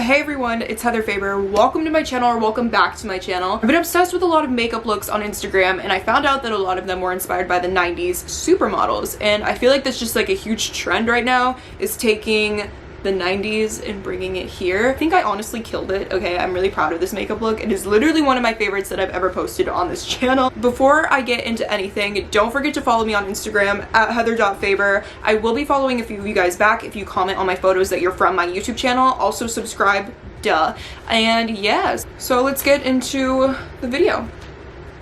Hey everyone, it's Heather Faber. Welcome to my channel, or welcome back to my channel. I've been obsessed with a lot of makeup looks on Instagram, and I found out that a lot of them were inspired by the 90s supermodels, and I feel like that's just like a huge trend right now, is taking the 90s and bringing it here. I think I honestly killed it. Okay, I'm really proud of this makeup look. It is literally one of my favorites that I've ever posted on this channel. Before I get into anything, don't forget to follow me on Instagram at heather.faber. I will be following a few of you guys back if you comment on my photos that you're from my YouTube channel. Also subscribe, duh. And yes, so let's get into the video.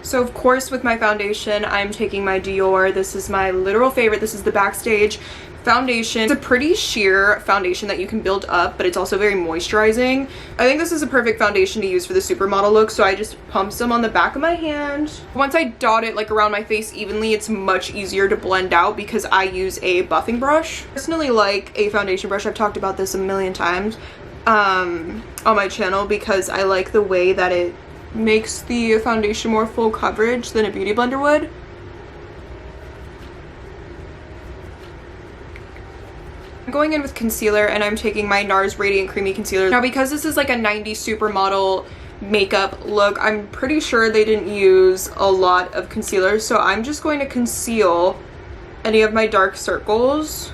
So of course with my foundation, I'm taking my Dior. This is my literal favorite. This is the Backstage foundation. It's a pretty sheer foundation that you can build up, but it's also very moisturizing. I think this is a perfect foundation to use for the supermodel look, so I just pump some on the back of my hand. Once I dot it like around my face evenly, it's much easier to blend out because I use a buffing brush. I personally like a foundation brush. I've talked about this a million times on my channel because I like the way that it makes the foundation more full coverage than a beauty blender would. I'm going in with concealer, and I'm taking my NARS Radiant Creamy Concealer. Now because this is like a 90s supermodel makeup look, I'm pretty sure they didn't use a lot of concealer, so I'm just going to conceal any of my dark circles.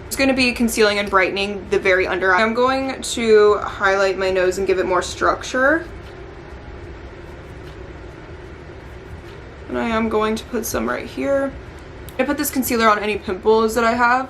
It's going to be concealing and brightening the very under eye. I'm going to highlight my nose and give it more structure. And I am going to put some right here. I put this concealer on any pimples that I have,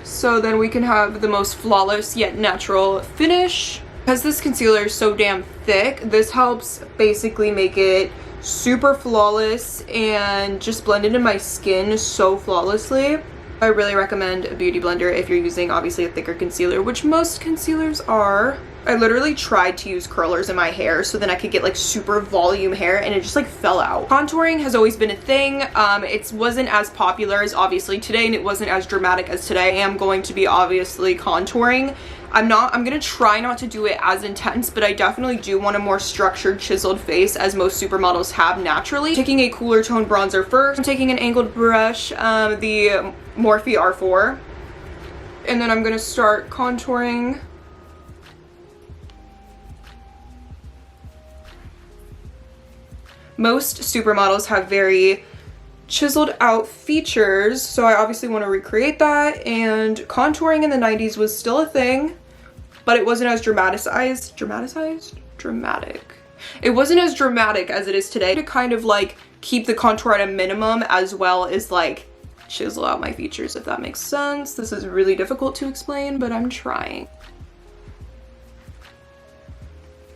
so then we can have the most flawless yet natural finish. Because this concealer is so damn thick, this helps basically make it super flawless and just blend into my skin so flawlessly. I really recommend a beauty blender if you're using obviously a thicker concealer, which most concealers are. I literally tried to use curlers in my hair so then I could get like super volume hair, and it just like fell out. Contouring has always been a thing. It wasn't as popular as obviously today, and it wasn't as dramatic as today. I am going to be obviously contouring. I'm gonna try not to do it as intense, but I definitely do want a more structured, chiseled face as most supermodels have naturally. Taking a cooler tone bronzer first. I'm taking an angled brush, the Morphe R4, and then I'm gonna start contouring. Most supermodels have very chiseled out features, so I obviously want to recreate that, and contouring in the 90s was still a thing, but it wasn't as dramatic. It wasn't as dramatic as it is today, to kind of like keep the contour at a minimum as well as like chisel out my features, if that makes sense. This is really difficult to explain, but I'm trying.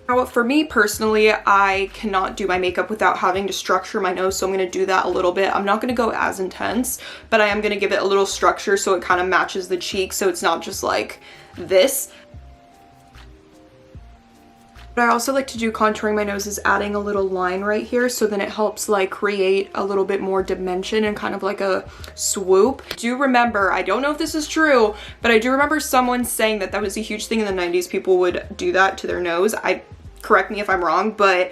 Now, for me personally, I cannot do my makeup without having to structure my nose, so I'm going to do that a little bit. I'm not going to go as intense, but I am going to give it a little structure so it kind of matches the cheek, so it's not just like this. But I also like to do contouring my nose is adding a little line right here, so then it helps like create a little bit more dimension and kind of like a swoop. Do remember, I don't know if this is true, but I do remember someone saying that that was a huge thing in the 90s. People would do that to their nose. Correct me if I'm wrong, but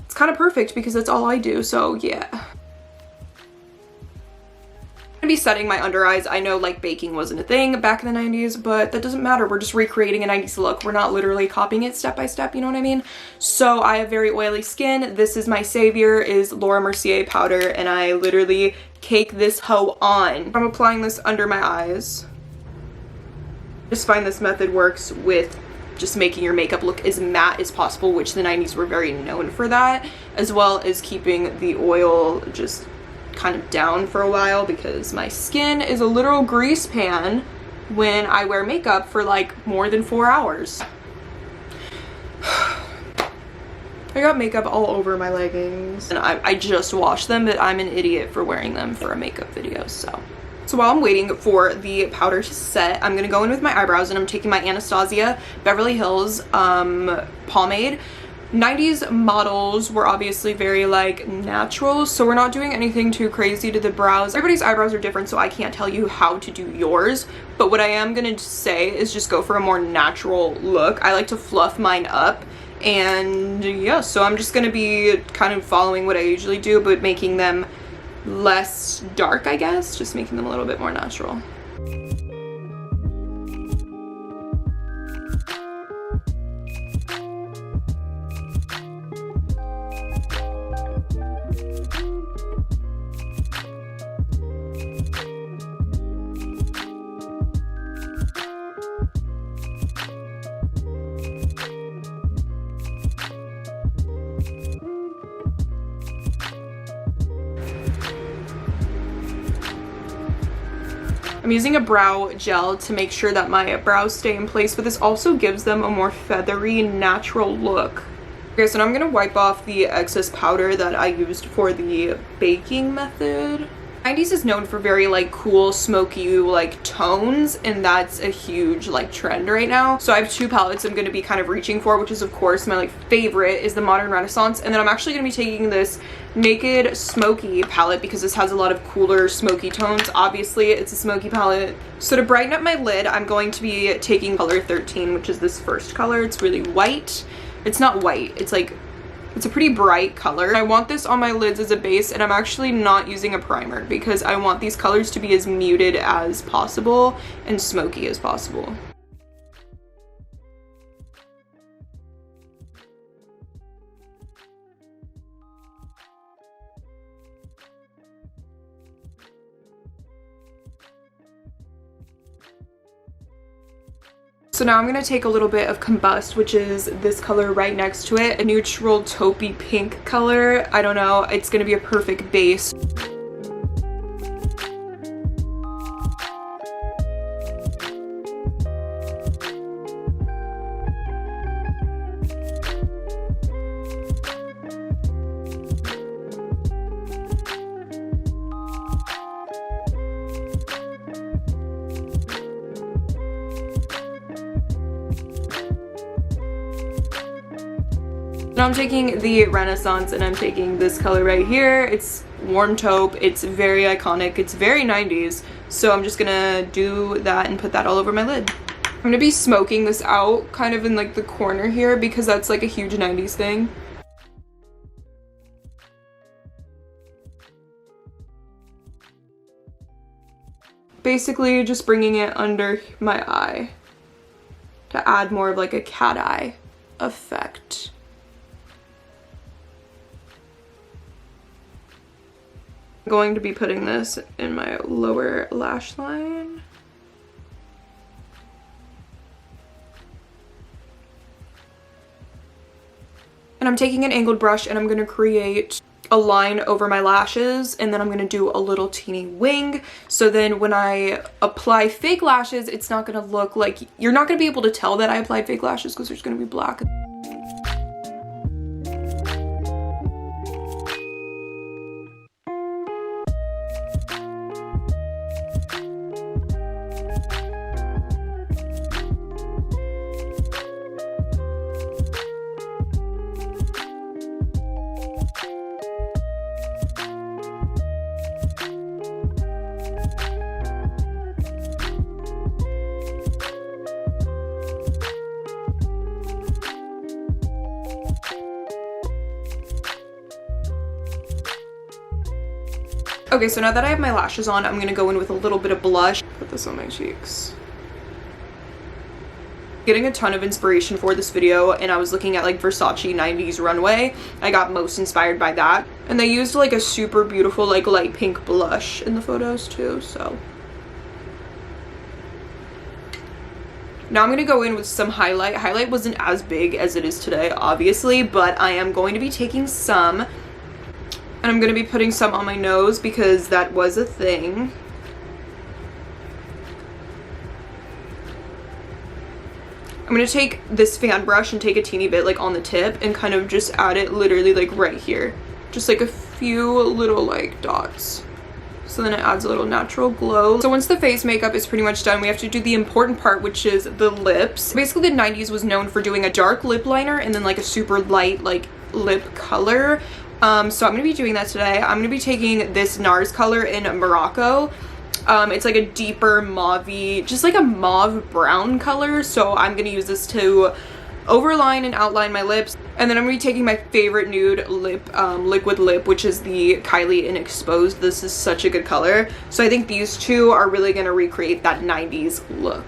it's kind of perfect because that's all I do, so yeah. I'm gonna be setting my under eyes. I know like baking wasn't a thing back in the 90s, but that doesn't matter. We're just recreating a 90s look. We're not literally copying it step by step, you know what I mean? So I have very oily skin. This is my savior, is Laura Mercier powder, and I literally cake this hoe on. I'm applying this under my eyes. I just find this method works with just making your makeup look as matte as possible, which the 90s were very known for that, as well as keeping the oil just kind of down for a while, because my skin is a literal grease pan when I wear makeup for like more than 4 hours. I got makeup all over my leggings, and I just washed them, but I'm an idiot for wearing them for a makeup video. So while I'm waiting for the powder to set, I'm gonna go in with my eyebrows, and I'm taking my Anastasia Beverly Hills pomade. 90s models were obviously very like natural, so we're not doing anything too crazy to the brows. Everybody's eyebrows are different, so I can't tell you how to do yours, but what I am gonna say is just go for a more natural look. I like to fluff mine up, and yeah, so I'm just gonna be kind of following what I usually do, but making them less dark, I guess, just making them a little bit more natural. I'm using a brow gel to make sure that my brows stay in place, but this also gives them a more feathery, natural look. Okay, so now I'm gonna wipe off the excess powder that I used for the baking method. 90's is known for very like cool, smoky like tones, and that's a huge like trend right now. So I have two palettes I'm gonna be kind of reaching for, which is of course my like favorite is the Modern Renaissance, and then I'm actually gonna be taking this Naked Smoky palette because this has a lot of cooler smoky tones. Obviously it's a smoky palette. So to brighten up my lid, I'm going to be taking color 13, which is this first color. It's really white. It's not white, it's like, it's a pretty bright color. I want this on my lids as a base, and I'm actually not using a primer because I want these colors to be as muted as possible and smoky as possible. So now I'm going to take a little bit of Combust, which is this color right next to it, a neutral taupey pink color. I don't know, it's going to be a perfect base. Now I'm taking the Renaissance and I'm taking this color right here. It's warm taupe. It's very iconic. It's very 90s. So I'm just gonna do that and put that all over my lid. I'm gonna be smoking this out kind of in like the corner here because that's like a huge 90s thing. Basically just bringing it under my eye to add more of like a cat eye effect. I'm going to be putting this in my lower lash line. And I'm taking an angled brush and I'm going to create a line over my lashes, and then I'm going to do a little teeny wing, so then when I apply fake lashes, it's not going to look like, you're not going to be able to tell that I applied fake lashes because there's going to be black. Okay, so now that I have my lashes on, I'm gonna go in with a little bit of blush. Put this on my cheeks. Getting a ton of inspiration for this video, and I was looking at like Versace 90s runway. I got most inspired by that. And they used like a super beautiful like light pink blush in the photos too, so. Now I'm gonna go in with some highlight. Highlight wasn't as big as it is today, obviously, but I am going to be taking some. And I'm going to be putting some on my nose because that was a thing. I'm going to take this fan brush and take a teeny bit like on the tip and kind of just add it literally like right here. Just like a few little like dots. So then it adds a little natural glow. So once the face makeup is pretty much done, we have to do the important part, which is the lips. Basically the 90s was known for doing a dark lip liner and then like a super light like lip color. So I'm going to be doing that today. I'm going to be taking this NARS color in Morocco. It's like a deeper mauve-y, just like a mauve brown color. So I'm going to use this to overline and outline my lips. And then I'm going to be taking my favorite nude lip, liquid lip, which is the Kylie in Exposed. This is such a good color. So I think these two are really going to recreate that 90s look.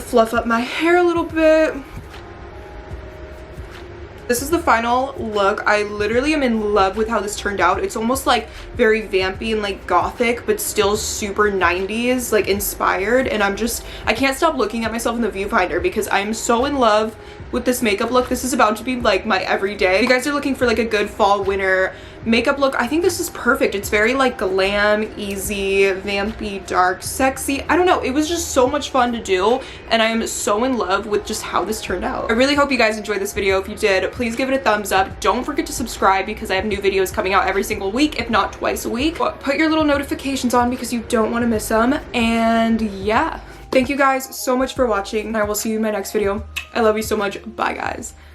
fluff up my hair a little bit. This is the final look. I literally am in love with how this turned out. It's almost like very vampy and like gothic, but still super 90s like inspired. And I can't stop looking at myself in the viewfinder because I'm so in love with this makeup look. This is about to be like my everyday. If you guys are looking for like a good fall winter makeup look, I think this is perfect. It's very like glam, easy, vampy, dark, sexy. I don't know, it was just so much fun to do, and I am so in love with just how this turned out. I really hope you guys enjoyed this video. If you did, please give it a thumbs up. Don't forget to subscribe because I have new videos coming out every single week, if not twice a week. But put your little notifications on because you don't want to miss them. And yeah, thank you guys so much for watching, and I will see you in my next video. I love you so much. Bye guys.